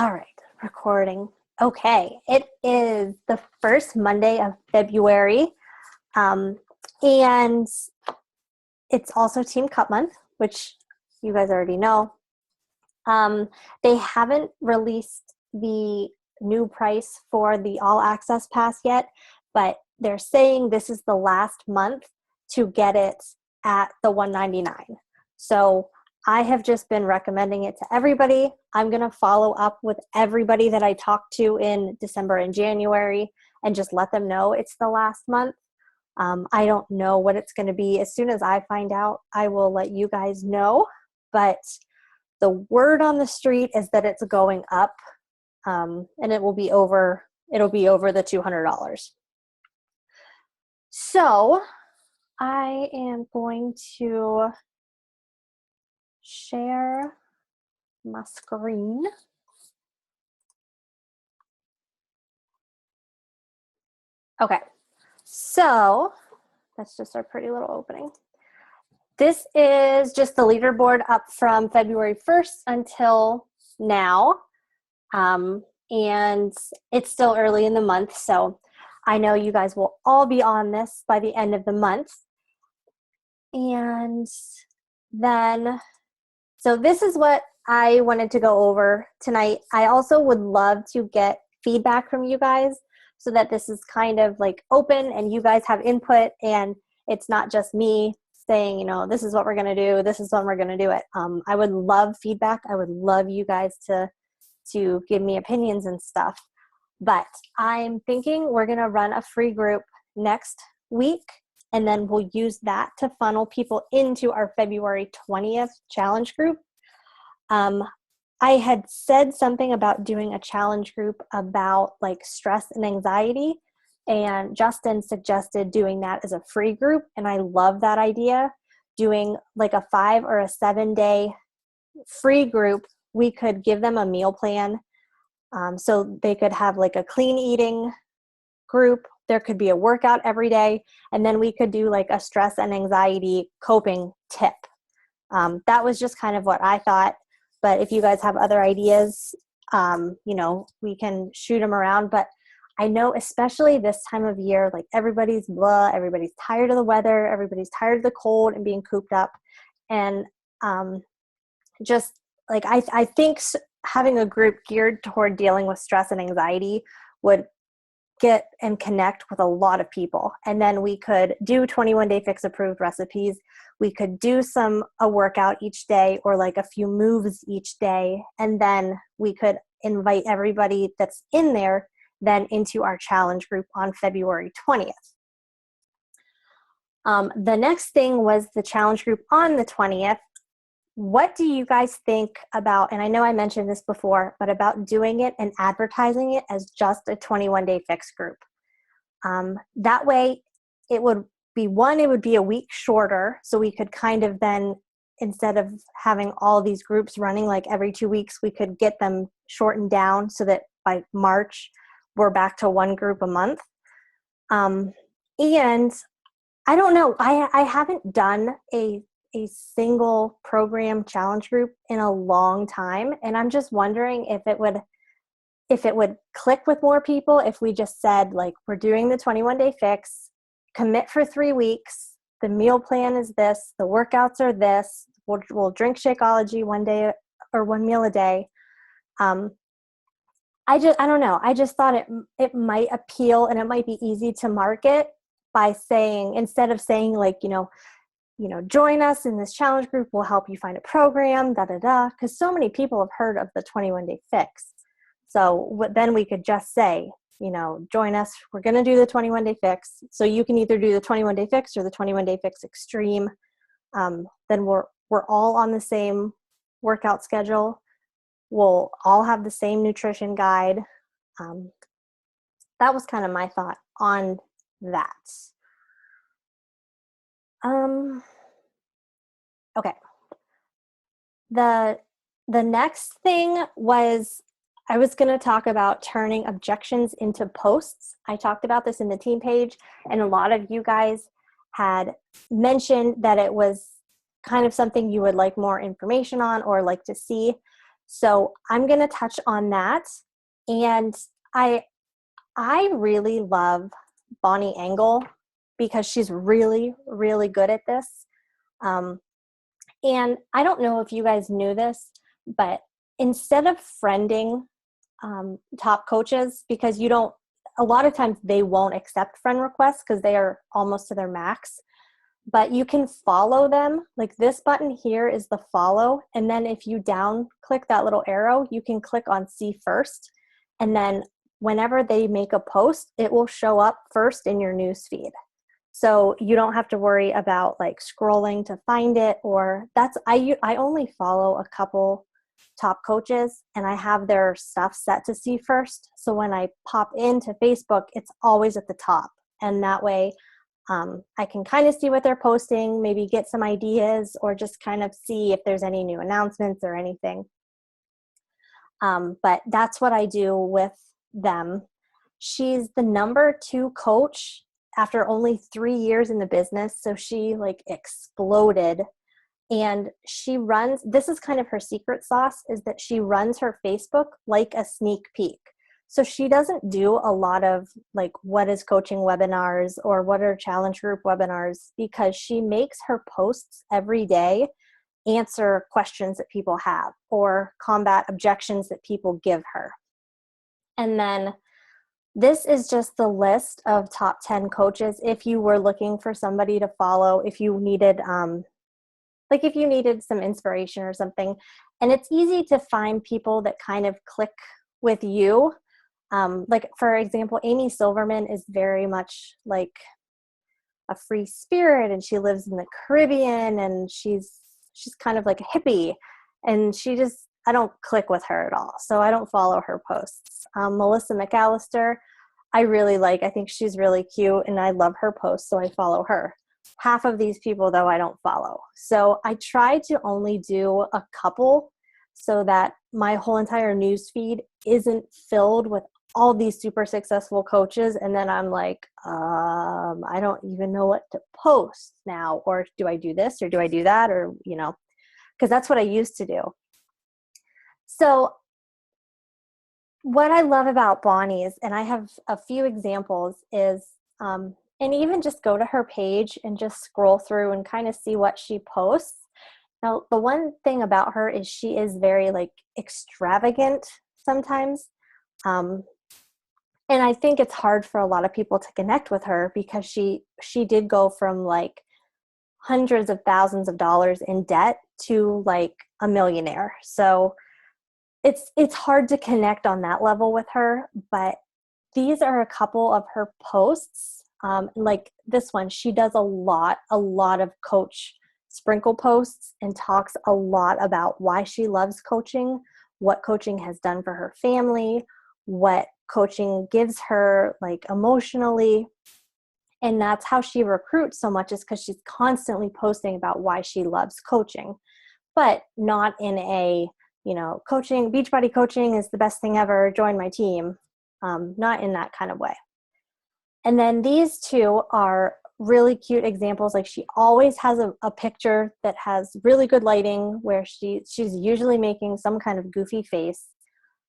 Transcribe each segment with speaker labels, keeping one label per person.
Speaker 1: All right, recording. Okay, it is the first Monday of February, and it's also Team Cup Month, which you guys already know. They haven't released the new price for the All Access Pass yet, but they're saying this is the last month to get it at the $199. So I have just been recommending it to everybody. I'm going to follow up with everybody that I talked to in December and January and just let them know it's the last month. I don't know what it's going to be. As soon as I find out, I will let you guys know. But the word on the street is that it's going up, and it'll be over the $200. So I am going to share my screen. Okay, so that's just our pretty little opening. This is just the leaderboard up from February 1st until now, and it's still early in the month, so I know you guys will all be on this by the end of the month. And then, so this is what I wanted to go over tonight. I also would love to get feedback from you guys so that this is kind of like open and you guys have input and it's not just me saying, this is what we're going to do. This is when we're going to do it. I would love feedback. I would love you guys to give me opinions and stuff. But I'm thinking we're going to run a free group next week, and then we'll use that to funnel people into our February 20th challenge group. I had said something about doing a challenge group about like stress and anxiety, and Justin suggested doing that as a free group, and I love that idea. Doing like a 5 or a 7 day free group, we could give them a meal plan, so they could have like a clean eating group. There could be a workout every day, and then we could do like a stress and anxiety coping tip. That was just kind of what I thought. But if you guys have other ideas, we can shoot them around. But I know especially this time of year, like everybody's blah, everybody's tired of the weather, everybody's tired of the cold and being cooped up. And just like I think having a group geared toward dealing with stress and anxiety would get and connect with a lot of people. And then we could do 21-day fix approved recipes. We could do a workout each day or like a few moves each day. And then we could invite everybody that's in there then into our challenge group on February 20th. The next thing was the challenge group on the 20th. What do you guys think about, and I know I mentioned this before, but about doing it and advertising it as just a 21-day fix group? That way it would be a week shorter, so we could kind of then, instead of having all these groups running like every 2 weeks, we could get them shortened down so that by March we're back to one group a month. And I don't know, I haven't done a single program challenge group in a long time, and I'm just wondering if it would click with more people if we just said, like, we're doing the 21-day fix, commit for 3 weeks, the meal plan is this, the workouts are this, we'll drink Shakeology one day or one meal a day. I don't know, I just thought it might appeal and it might be easy to market by saying, instead of saying like, join us in this challenge group, we'll help you find a program, because so many people have heard of the 21-day fix. So then we could just say, join us, we're going to do the 21-day fix. So you can either do the 21-day fix or the 21-day fix extreme. Then we're all on the same workout schedule. We'll all have the same nutrition guide. That was kind of my thought on that. Okay. The next thing was, I was going to talk about turning objections into posts. I talked about this in the team page, and a lot of you guys had mentioned that it was kind of something you would like more information on or like to see. So I'm going to touch on that. And I really love Bonnie Engel because she's really, really good at this. And I don't know if you guys knew this, but instead of friending top coaches, because a lot of times they won't accept friend requests because they are almost to their max, but you can follow them. Like this button here is the follow. And then if you click that little arrow, you can click on see first. And then whenever they make a post, it will show up first in your news feed. So you don't have to worry about like scrolling to find it, or I only follow a couple top coaches and I have their stuff set to see first. So when I pop into Facebook, it's always at the top. And that way I can kind of see what they're posting, maybe get some ideas, or just kind of see if there's any new announcements or anything. But that's what I do with them. She's the number 2 coach after only 3 years in the business. So she like exploded, and this is kind of her secret sauce, is that she runs her Facebook like a sneak peek. So she doesn't do a lot of like what is coaching webinars or what are challenge group webinars, because she makes her posts every day answer questions that people have or combat objections that people give her. And then this is just the list of top 10 coaches if you were looking for somebody to follow, if you needed if you needed some inspiration or something. And it's easy to find people that kind of click with you. Like for example, Amy Silverman is very much like a free spirit, and she lives in the Caribbean, and she's kind of like a hippie, and I don't click with her at all. So I don't follow her posts. Melissa McAllister, I think she's really cute and I love her posts. So I follow her. Half of these people though, I don't follow. So I try to only do a couple so that my whole entire news feed isn't filled with all these super successful coaches. And then I'm like, I don't even know what to post now, or do I do this or do I do that? Or, because that's what I used to do. So what I love about Bonnie's, and I have a few examples, is, and even just go to her page and just scroll through and kind of see what she posts. Now, the one thing about her is she is very like extravagant sometimes. And I think it's hard for a lot of people to connect with her because she did go from like hundreds of thousands of dollars in debt to like a millionaire. So it's hard to connect on that level with her, but these are a couple of her posts. Like this one, she does a lot of coach sprinkle posts and talks a lot about why she loves coaching, what coaching has done for her family, what coaching gives her like emotionally. And that's how she recruits so much, is because she's constantly posting about why she loves coaching, but not in a, coaching, Beachbody coaching is the best thing ever, join my team. Not in that kind of way. And then these two are really cute examples. Like she always has a picture that has really good lighting where she's usually making some kind of goofy face.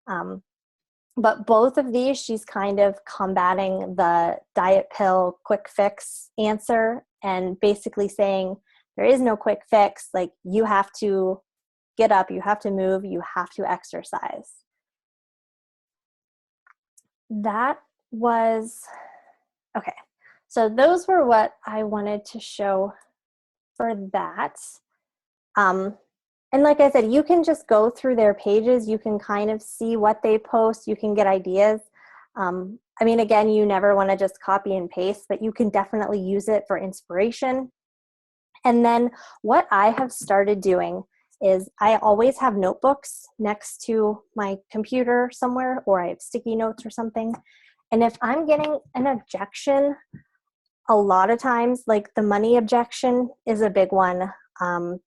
Speaker 1: But both of these, she's kind of combating the diet pill quick fix answer and basically saying there is no quick fix. Like you have to get up, you have to move, you have to exercise. That was, okay. So those were what I wanted to show for that. And like I said, you can just go through their pages. You can kind of see what they post. You can get ideas. Again, you never want to just copy and paste, but you can definitely use it for inspiration. And then what I have started doing is I always have notebooks next to my computer somewhere, or I have sticky notes or something. And if I'm getting an objection, a lot of times, like the money objection is a big one. I'm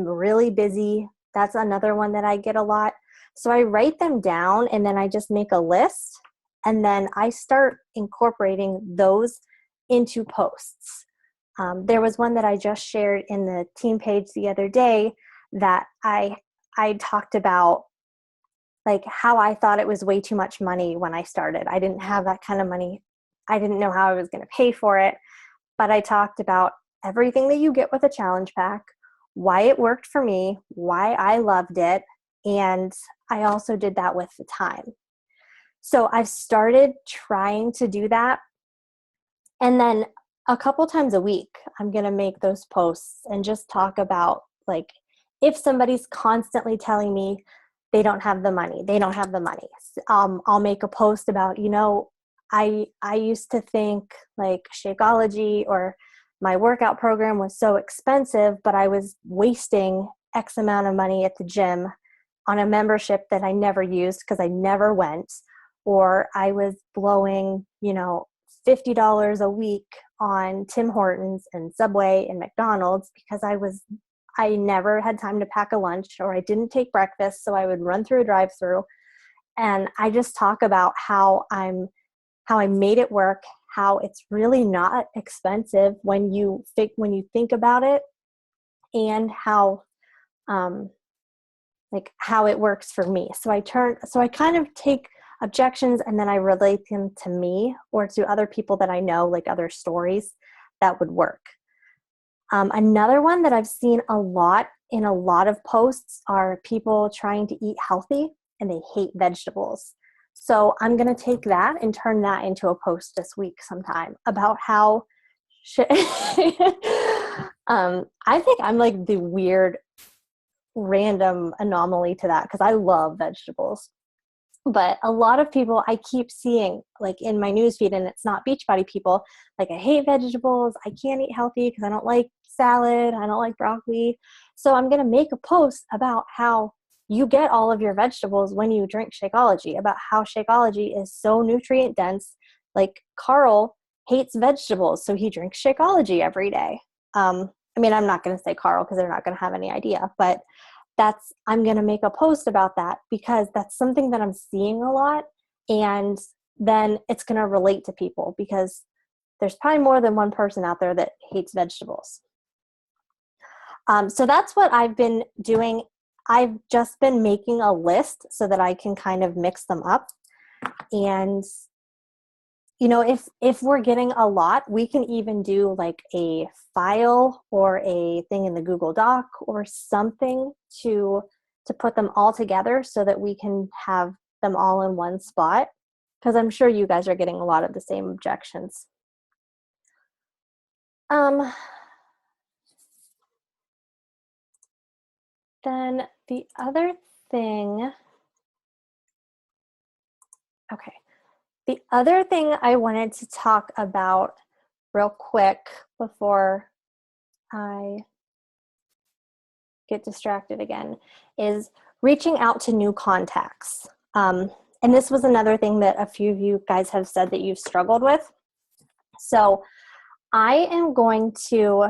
Speaker 1: really busy, that's another one that I get a lot. So I write them down and then I just make a list, and then I start incorporating those into posts. There was one that I just shared in the team page the other day that I talked about like how I thought it was way too much money when I started. I didn't have that kind of money. I didn't know how I was going to pay for it. But I talked about everything that you get with a challenge pack, why it worked for me, why I loved it. And I also did that with the time. So I've started trying to do that. And then a couple times a week, I'm going to make those posts and just talk about, like, if somebody's constantly telling me they don't have the money, I'll make a post about, I used to think like Shakeology or my workout program was so expensive, but I was wasting X amount of money at the gym on a membership that I never used because I never went, or I was blowing, $50 a week on Tim Hortons and Subway and McDonald's because I never had time to pack a lunch, or I didn't take breakfast, so I would run through a drive-through. And I just talk about how I made it work, how it's really not expensive when you think about it, and how how it works for me. So I kind of take objections and then I relate them to me or to other people that I know, like other stories that would work. Another one that I've seen a lot in a lot of posts are people trying to eat healthy and they hate vegetables. So I'm going to take that and turn that into a post this week sometime about how I think I'm like the weird random anomaly to that because I love vegetables. But a lot of people I keep seeing like in my newsfeed, and it's not Beachbody people, like, I hate vegetables, I can't eat healthy because I don't like salad, I don't like broccoli. So I'm going to make a post about how you get all of your vegetables when you drink Shakeology, about how Shakeology is so nutrient dense. Like, Carl hates vegetables, so he drinks Shakeology every day. I'm not going to say Carl because they're not going to have any idea, but I'm going to make a post about that because that's something that I'm seeing a lot. And then it's going to relate to people because there's probably more than one person out there that hates vegetables. So that's what I've been doing. I've just been making a list so that I can kind of mix them up. And, if we're getting a lot, we can even do like a file or a thing in the Google Doc or something to put them all together so that we can have them all in one spot. Because I'm sure you guys are getting a lot of the same objections. Then the other thing, the other thing I wanted to talk about real quick before I get distracted again is reaching out to new contacts. And this was another thing that a few of you guys have said that you've struggled with. So I am going to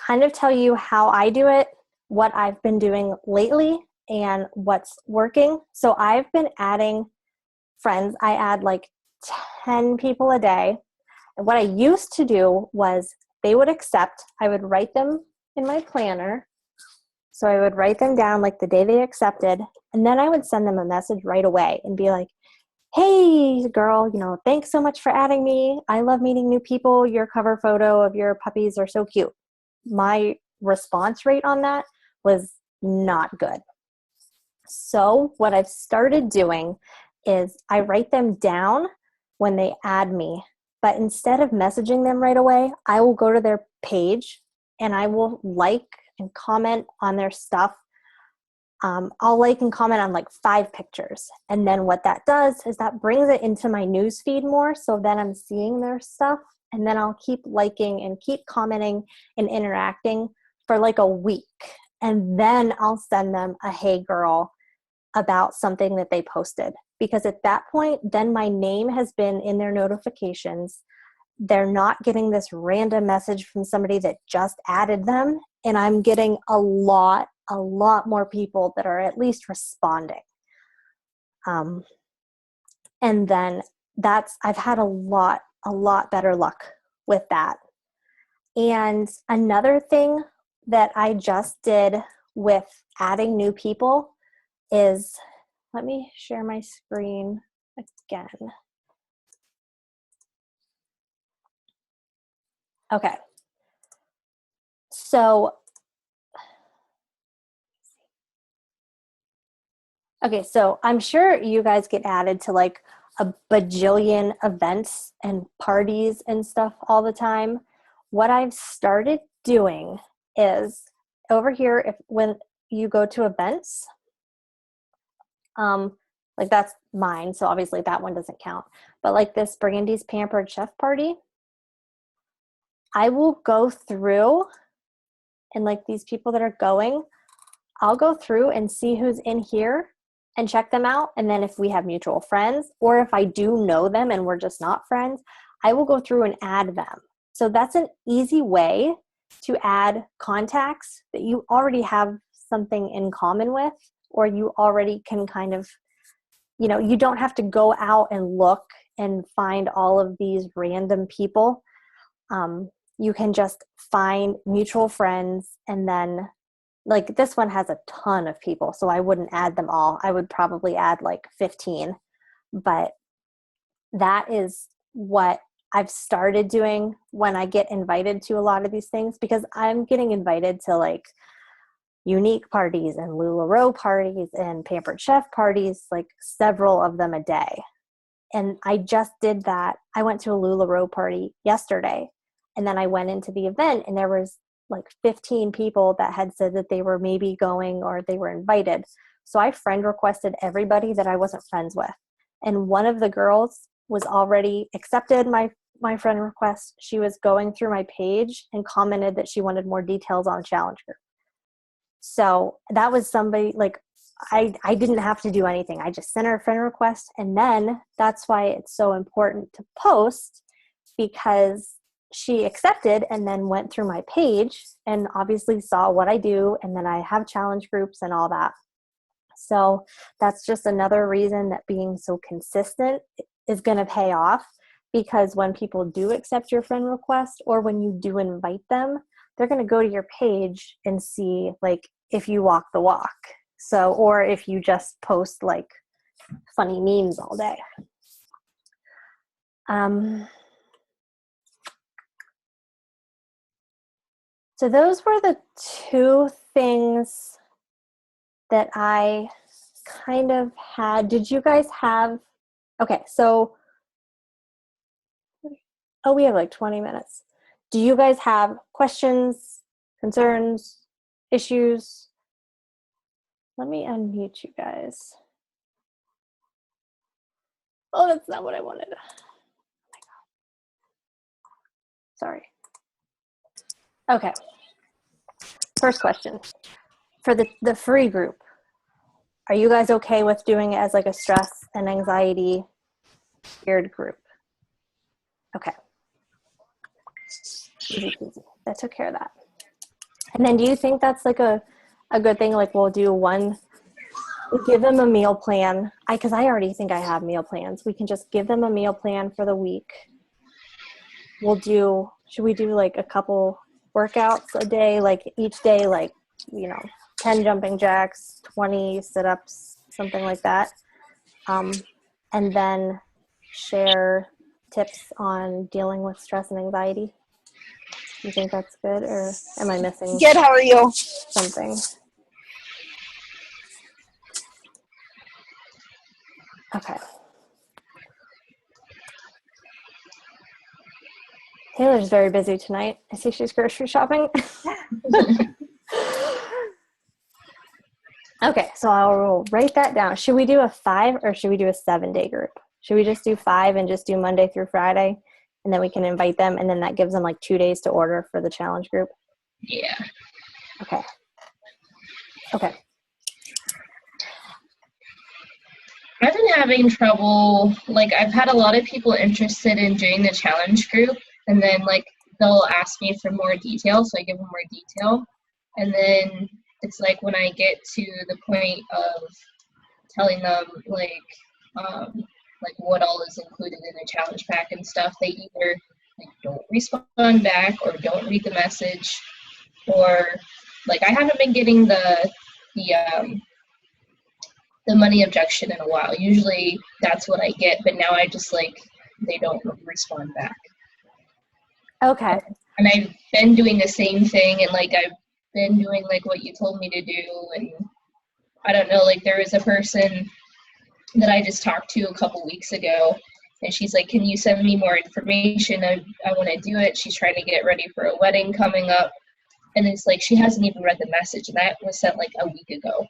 Speaker 1: kind of tell you how I do it, what I've been doing lately, and what's working. So I've been adding friends. I add like 10 people a day. And what I used to do was they would accept. I would write them in my planner. So I would write them down like the day they accepted. And then I would send them a message right away and be like, hey, girl, thanks so much for adding me. I love meeting new people. Your cover photo of your puppies are so cute. My response rate on that was not good. So what I've started doing is I write them down when they add me, but instead of messaging them right away, I will go to their page and I will like and comment on their stuff. I'll like and comment on like 5 pictures. And then what that does is that brings it into my news feed more. So then I'm seeing their stuff, and then I'll keep liking and keep commenting and interacting for like a week. And then I'll send them a hey girl about something that they posted. Because at that point, then my name has been in their notifications. They're not getting this random message from somebody that just added them. And I'm getting a lot more people that are at least responding. And then I've had a lot better luck with that. And another thing that I just did with adding new people is let me share my screen again. Okay. So, okay, so I'm sure you guys get added to like a bajillion events and parties and stuff all the time. What I've started doing is over here, when you go to events, like that's mine, so obviously that one doesn't count. But like this Brandy's Pampered Chef Party, I will go through and like these people that are going, I'll go through and see who's in here and check them out. And then if we have mutual friends, or if I do know them and we're just not friends, I will go through and add them. So that's an easy way to add contacts that you already have something in common with, or you already can kind of, you know, you don't have to go out and look and find all of these random people. You can just find mutual friends, and then like this one has a ton of people, so I wouldn't add them all. I would probably add like 15, but that is what I've started doing when I get invited to a lot of these things, because I'm getting invited to like unique parties and LuLaRoe parties and Pampered Chef parties, like several of them a day. And I just did that. I went to a LuLaRoe party yesterday, and then I went into the event and there was like 15 people that had said that they were maybe going or they were invited. So I friend requested everybody that I wasn't friends with. And one of the girls was already accepted my friend request. She was going through my page and commented that she wanted more details on challenge group. So that was somebody like, I didn't have to do anything. I just sent her a friend request. And then that's why it's so important to post, because she accepted and then went through my page and obviously saw what I do. And then I have challenge groups and all that. So that's just another reason that being so consistent is going to pay off, because when people do accept your friend request, or when you do invite them, they're going to go to your page and see like if you walk the walk. So, or if you just post like funny memes all day. So those were the two things that I kind of had. Did you guys have, okay, so, oh, we have like 20 minutes. Do you guys have questions, concerns, issues? Let me unmute you guys. Oh, that's not what I wanted. Oh my God. Sorry. Okay. First question. For the free group, are you guys okay with doing it as like a stress and anxiety geared group? Okay. Easy peasy. That took care of that. And then do you think that's like a good thing? Like we'll do one, give them a meal plan. Because I already think I have meal plans. We can just give them a meal plan for the week. Should we do like a couple workouts a day? Like each day, like, 10 jumping jacks, 20 sit-ups, something like that. And then share tips on dealing with stress and anxiety. You think that's good, or am I missing?
Speaker 2: Good, how are you?
Speaker 1: Something. Okay. Taylor's very busy tonight. I see she's grocery shopping. Okay, so I'll write that down. Should we do a 5 or should we do a 7-day group? Should we just do 5 and just do Monday through Friday, and then we can invite them, and then that gives them like 2 days to order for the challenge group?
Speaker 2: Yeah.
Speaker 1: Okay. Okay.
Speaker 2: I've been having trouble, like I've had a lot of people interested in doing the challenge group, and then like they'll ask me for more detail, so I give them more detail. And then it's like when I get to the point of telling them like what all is included in the challenge pack and stuff, they either like don't respond back or don't read the message, or like I haven't been getting the the money objection in a while. Usually that's what I get, but now I just like, they don't respond back.
Speaker 1: Okay.
Speaker 2: And I've been doing the same thing, and like I've been doing like what you told me to do, and I don't know, like there was a person that I just talked to a couple weeks ago, and she's like, can you send me more information? I want to do it. She's trying to get ready for a wedding coming up, and it's like she hasn't even read the message, and that was sent like a week ago.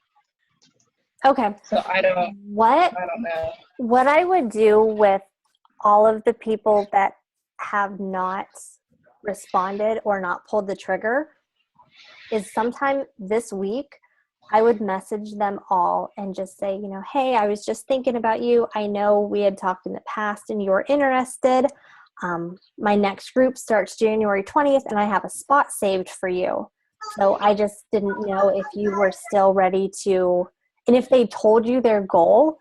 Speaker 1: Okay.
Speaker 2: So I don't know.
Speaker 1: What I would do with all of the people that have not responded or not pulled the trigger is sometime this week, I would message them all and just say, you know, hey, I was just thinking about you. I know we had talked in the past and you were interested. My next group starts January 20th and I have a spot saved for you. So I just didn't know if you were still ready to, and if they told you their goal,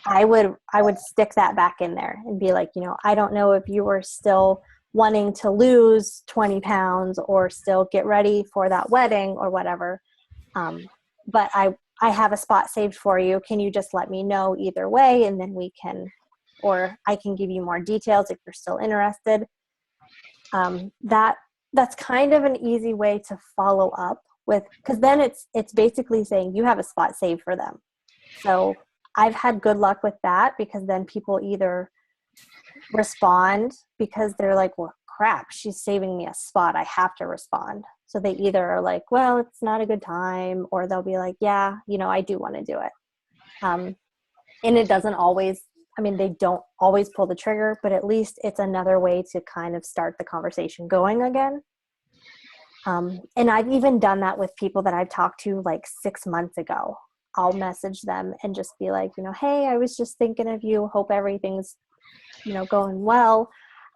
Speaker 1: I would stick that back in there and be like, you know, I don't know if you were still wanting to lose 20 pounds or still get ready for that wedding or whatever. But I have a spot saved for you. Can you just let me know either way? And then we can, or I can give you more details if you're still interested. That's kind of an easy way to follow up with, because then it's basically saying you have a spot saved for them. So I've had good luck with that, because then people either respond because they're like, well, crap, she's saving me a spot, I have to respond. So they either are like, well, it's not a good time, or they'll be like, yeah, you know, I do want to do it. And it doesn't always, I mean, they don't always pull the trigger, but at least it's another way to kind of start the conversation going again. And I've even done that with people that I've talked to like 6 months ago. I'll message them and just be like, you know, hey, I was just thinking of you. Hope everything's, you know, going well.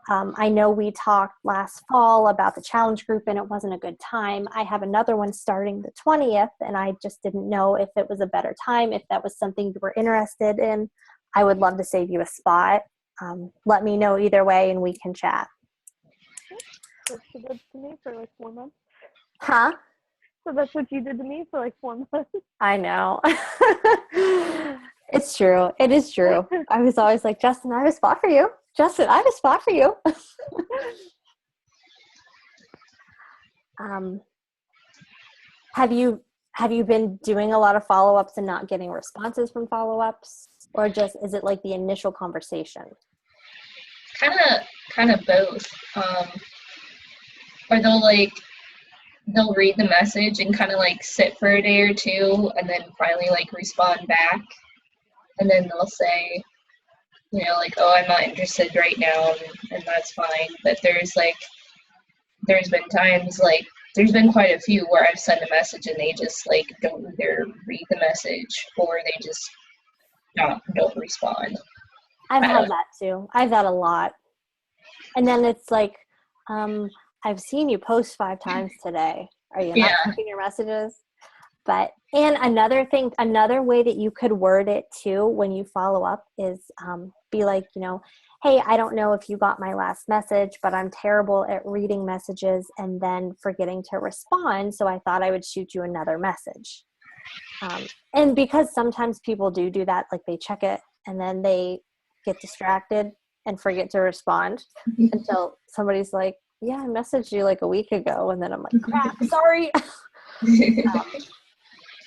Speaker 1: I know we talked last fall about the challenge group and it wasn't a good time. I have another one starting the 20th and I just didn't know if it was a better time, if that was something you were interested in. I would love to save you a spot. Let me know either way and we can chat.
Speaker 3: That's what you did to me for like 4 months.
Speaker 1: Huh?
Speaker 3: So that's what you did to me for like 4 months.
Speaker 1: I know. It's true. It is true. I was always like, Justin, I have a spot for you. Justin, I have a spot for you. Have you been doing a lot of follow-ups and not getting responses from follow-ups, or just is it like the initial conversation?
Speaker 2: Kind of both. Or they'll read the message and kind of like sit for a day or two and then finally like respond back, and then they'll say, you know, like, oh, I'm not interested right now, and that's fine. But there's been times, like, there's been quite a few where I've sent a message and they just, like, don't either read the message or they just don't respond.
Speaker 1: I've had that too. I've had a lot. And then it's like, I've seen you post 5 times today. Are you not checking your messages? But, and another way that you could word it too when you follow up is be like, you know, hey, I don't know if you got my last message, but I'm terrible at reading messages and then forgetting to respond. So I thought I would shoot you another message. And because sometimes people do that, like they check it and then they get distracted and forget to respond until somebody's like, yeah, I messaged you like a week ago. And then I'm like, crap, sorry.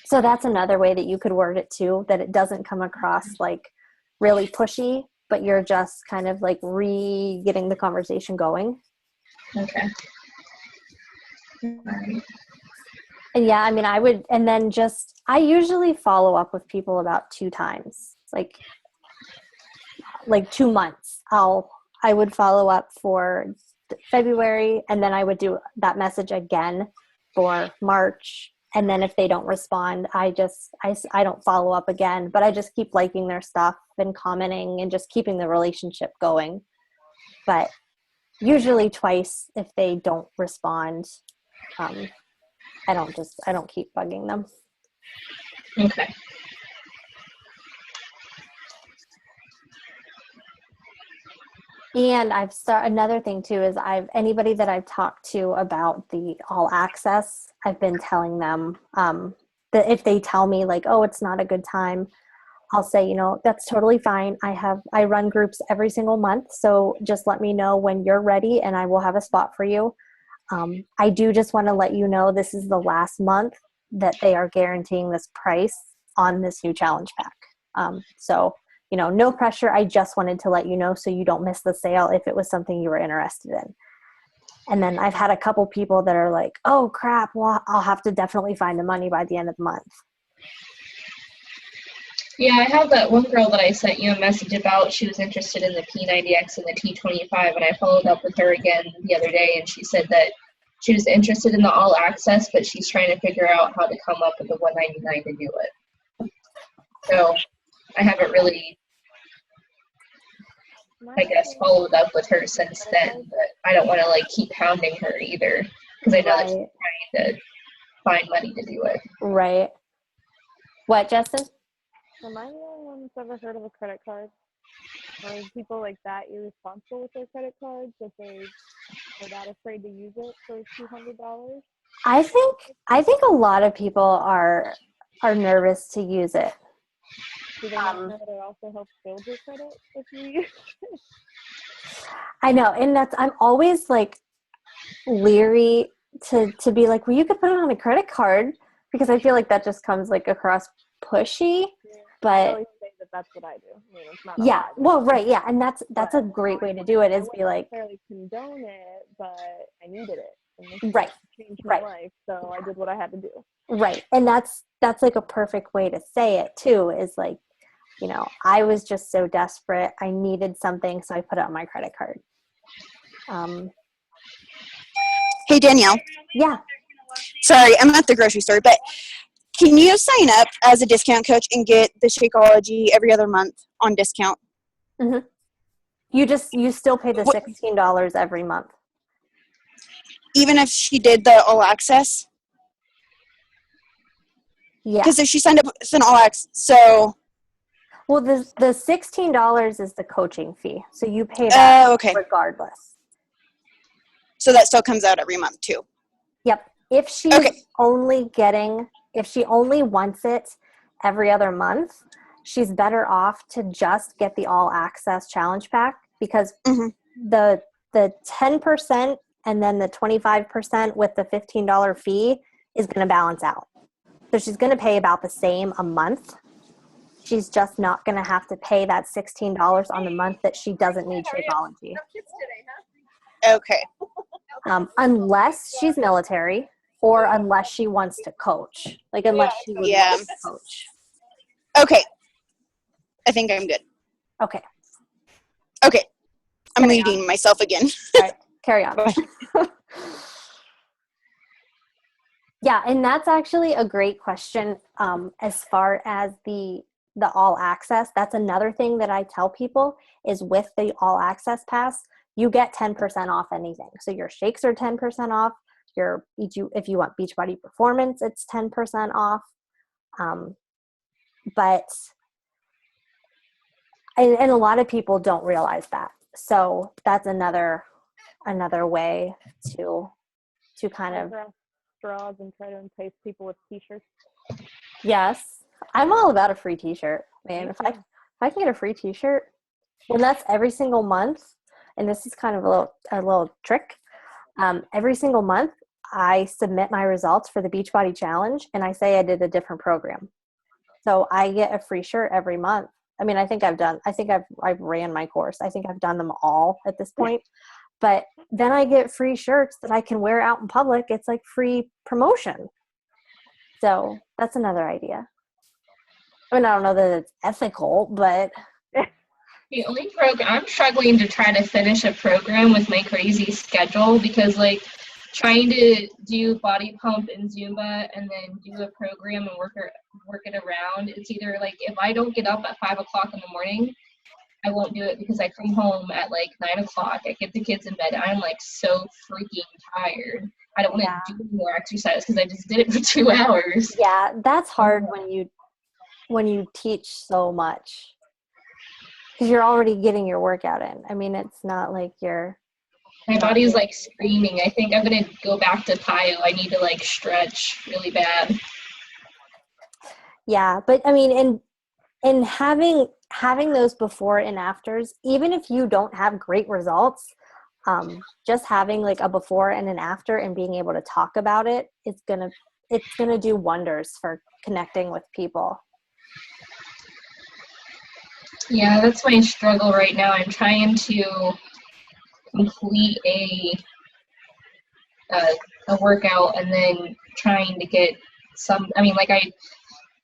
Speaker 1: So that's another way that you could word it too, that it doesn't come across like really pushy, but you're just kind of like getting the conversation going.
Speaker 2: Okay.
Speaker 1: And yeah, I mean, I usually follow up with people about 2 times, like 2 months. I would follow up for February, and then I would do that message again for March. And then if they don't respond, I don't follow up again, but I just keep liking their stuff and commenting and just keeping the relationship going. But usually twice if they don't respond. I don't keep bugging them.
Speaker 2: Okay.
Speaker 1: And another thing too is anybody that I've talked to about the all access, I've been telling them that if they tell me like, oh, it's not a good time, I'll say, that's totally fine. I run groups every single month. So just let me know when you're ready and I will have a spot for you. I do just want to let you know this is the last month that they are guaranteeing this price on this new challenge pack. So, no pressure. I just wanted to let you know so you don't miss the sale if it was something you were interested in. And then I've had a couple people that are like, oh crap, well, I'll have to definitely find the money by the end of the month.
Speaker 2: Yeah, I have that one girl that I sent you a message about. She was interested in the P90X and the T25, and I followed up with her again the other day, and she said that she was interested in the all access, but she's trying to figure out how to come up with the $199 to do it. So I haven't really, I guess, followed up with her since then, but I don't want to like keep hounding her either, because I know that she's trying to find money to do it.
Speaker 1: Right. What, Justin?
Speaker 3: Am I the only one that's ever heard of a credit card? Or are people like that irresponsible with their credit cards that they are that afraid to use it for $200?
Speaker 1: I think a lot of people are nervous to use it.
Speaker 3: Do they not know that it also helps build your credit if you use it?
Speaker 1: I know, and I'm always like leery to be like, well, you could put it on a credit card, because I feel like that just comes like across pushy.
Speaker 3: Yeah.
Speaker 1: But
Speaker 3: I always say that that's what I do. I mean, it's not
Speaker 1: yeah,
Speaker 3: a
Speaker 1: well, right, yeah, and that's a great way to do it, is
Speaker 3: I
Speaker 1: be like,
Speaker 3: wouldn't necessarily condone it, but I needed it. And
Speaker 1: right,
Speaker 3: it changed my life, so I did what I had to do.
Speaker 1: right, and that's like a perfect way to say it too, is like, I was just so desperate, I needed something, so I put it on my credit card.
Speaker 4: Hey, Danielle.
Speaker 1: Yeah.
Speaker 4: Sorry, I'm at the grocery store, but can you sign up as a discount coach and get the Shakeology every other month on discount?
Speaker 1: Mm-hmm. You still pay the $16 every month.
Speaker 4: Even if she did the all access?
Speaker 1: Yeah.
Speaker 4: Because if she signed up with an all access, so.
Speaker 1: Well, the $16 is the coaching fee. So you pay that regardless.
Speaker 4: So that still comes out every month too?
Speaker 1: Yep. If she's if she only wants it every other month, she's better off to just get the all access challenge pack, because the 10% and then the 25% with the $15 fee is going to balance out. So she's going to pay about the same a month. She's just not going to have to pay that $16 on the month that she doesn't need Shakeology.
Speaker 4: Okay.
Speaker 1: Unless she's military, or unless she wants to coach. Like, unless she would want to coach.
Speaker 4: Okay. I think I'm good.
Speaker 1: Okay.
Speaker 4: Okay. I'm leading myself again.
Speaker 1: All right. Carry on. Yeah, and that's actually a great question. As far as the all access, that's another thing that I tell people is, with the all access pass, you get 10% off anything. So your shakes are 10% off. If you want Beachbody Performance, it's 10% off. But a lot of people don't realize that. So that's another way to kind of
Speaker 3: straws and try to entice people with t-shirts.
Speaker 1: Yes, I'm all about a free t-shirt, man. If I can get a free t-shirt, and that's every single month, and this is kind of a little trick. Every single month, I submit my results for the Beachbody Challenge, and I say I did a different program. So I get a free shirt every month. I mean, I've ran my course. I think I've done them all at this point. But then I get free shirts that I can wear out in public. It's like free promotion. So that's another idea. I mean, I don't know that it's ethical, but
Speaker 2: The only program I'm struggling to try to finish a program with my crazy schedule, because like trying to do body pump and Zumba and then do a program and work it around. It's either like, if I don't get up at 5 o'clock in the morning, I won't do it, because I come home at like 9 o'clock. I get the kids in bed. I'm like so freaking tired. I don't want to do more exercise because I just did it for 2 hours.
Speaker 1: Yeah, that's hard when you teach so much, because you're already getting your workout in. I mean, it's not like
Speaker 2: my body's like screaming. I think I'm gonna go back to PIO. I need to like stretch really bad.
Speaker 1: Yeah, but I mean, and having those before and afters, even if you don't have great results, just having like a before and an after and being able to talk about it, it's gonna do wonders for connecting with people.
Speaker 2: Yeah, that's my struggle right now. I'm trying to complete a workout and then trying to get some. I mean, like I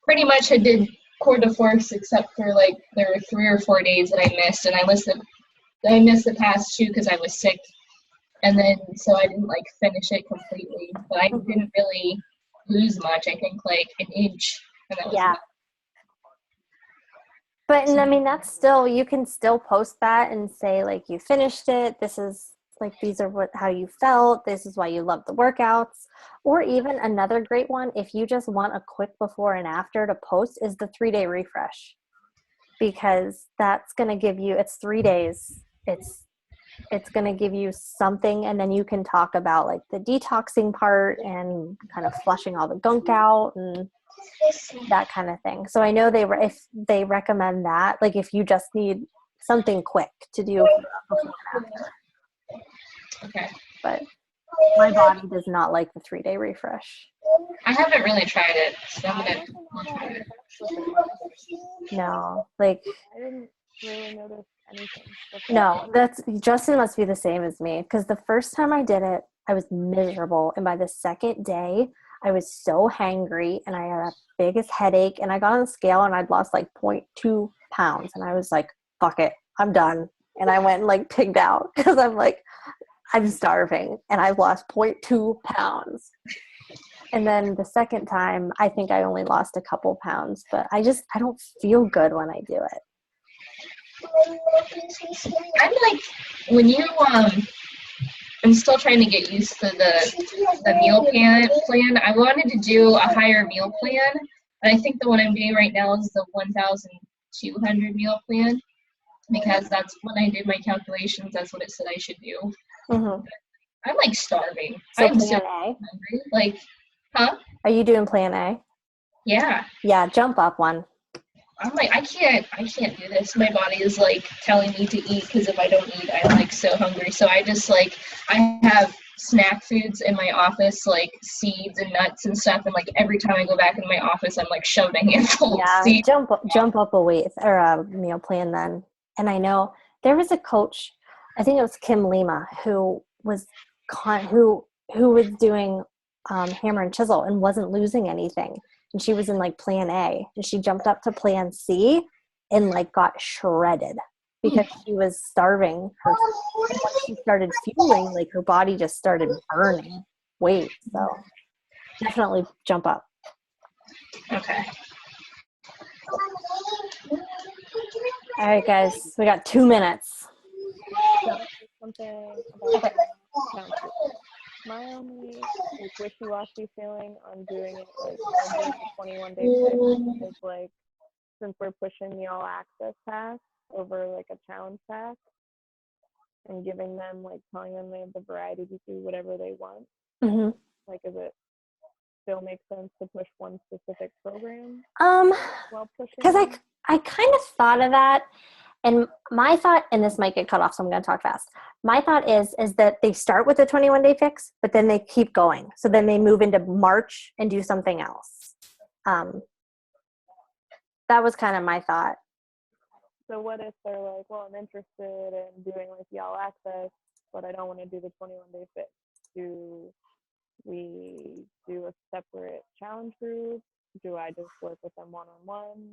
Speaker 2: pretty much had did core de force except for like there were 3 or 4 days that I missed, and I missed the past 2 because I was sick, and then so I didn't like finish it completely. But I didn't really lose much. I think like an inch, and that was
Speaker 1: Yeah.
Speaker 2: about.
Speaker 1: But and I mean, that's still, you can still post that and say like you finished it. This is like, these are how you felt. This is why you love the workouts. Or even another great one, if you just want a quick before and after to post, is the 3-day refresh, because that's going to give you, it's 3 days. It's going to give you something, and then you can talk about like the detoxing part and kind of flushing all the gunk out and that kind of thing. So I know if they recommend that, like if you just need something quick to do before and after.
Speaker 2: Okay.
Speaker 1: But my body does not like the 3-day refresh.
Speaker 2: I haven't really tried it, so I'm
Speaker 3: I
Speaker 2: gonna
Speaker 3: don't know
Speaker 2: try
Speaker 3: that
Speaker 2: it.
Speaker 1: No, like
Speaker 3: I didn't really notice anything.
Speaker 1: no, Justin must be the same as me, because the first time I did it, I was miserable, and by the second day, I was so hangry, and I had a biggest headache, and I got on the scale, and I'd lost like 0.2 pounds, and I was like, fuck it, I'm done. And I went and like pigged out because I'm like, I'm starving, and I've lost 0.2 pounds. And then the second time, I think I only lost a couple pounds, but I don't feel good when I do it.
Speaker 2: I'm like, when you I'm still trying to get used to the meal plan. I wanted to do a higher meal plan, and I think the one I'm doing right now is the 1,200 meal plan, because that's when I did my calculations. That's what it said I should do.
Speaker 1: Mm-hmm.
Speaker 2: I'm like starving.
Speaker 1: So
Speaker 2: I'm so
Speaker 1: plan A?
Speaker 2: hungry. Like, huh?
Speaker 1: Are you doing plan A?
Speaker 2: Yeah.
Speaker 1: Yeah, jump up one.
Speaker 2: I'm like, I can't do this. My body is like telling me to eat, because if I don't eat, I'm like so hungry. So I just like, I have snack foods in my office, like seeds and nuts and stuff. And like every time I go back in my office, I'm like shoving a handful of
Speaker 1: Yeah,
Speaker 2: seeds.
Speaker 1: jump up a weight or a meal plan then. And I know there was a coach, I think it was Kim Lima, who was who was doing hammer and chisel and wasn't losing anything. And she was in like plan A, and she jumped up to plan C and like got shredded because she was starving her. And once she started fueling, like her body just started burning weight. So definitely jump up.
Speaker 2: Okay.
Speaker 1: All right, guys, we got 2 minutes.
Speaker 3: Something about challenge group. My only like wishy-washy feeling on doing it, like on doing the 21-day fix, is like, since we're pushing the all access pack over like a challenge pack and giving them, like telling them they have the variety to do whatever they want,
Speaker 1: Mm-hmm.
Speaker 3: like, is it still make sense to push one specific program while pushing
Speaker 1: Because
Speaker 3: them?
Speaker 1: I kind of thought of that, and my thought, and this might get cut off, so I'm going to talk fast. My thought is that they start with a 21-day fix, but then they keep going. So then they move into March and do something else. That was kind of my thought.
Speaker 3: So what if they're like, well, I'm interested in doing like the all access, but I don't want to do the 21-day fix? Do we do a separate challenge group? Do I just work with them one-on-one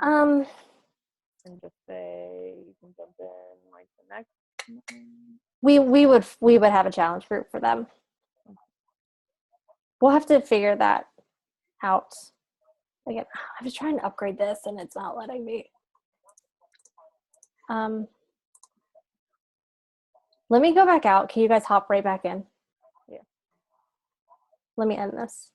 Speaker 3: and just say you can jump in like the next one?
Speaker 1: We would have a challenge group for them. We'll have to figure that out. Again, I was trying to upgrade this and it's not letting me. Let me go back out. Can you guys hop right back in?
Speaker 3: Yeah.
Speaker 1: Let me end this.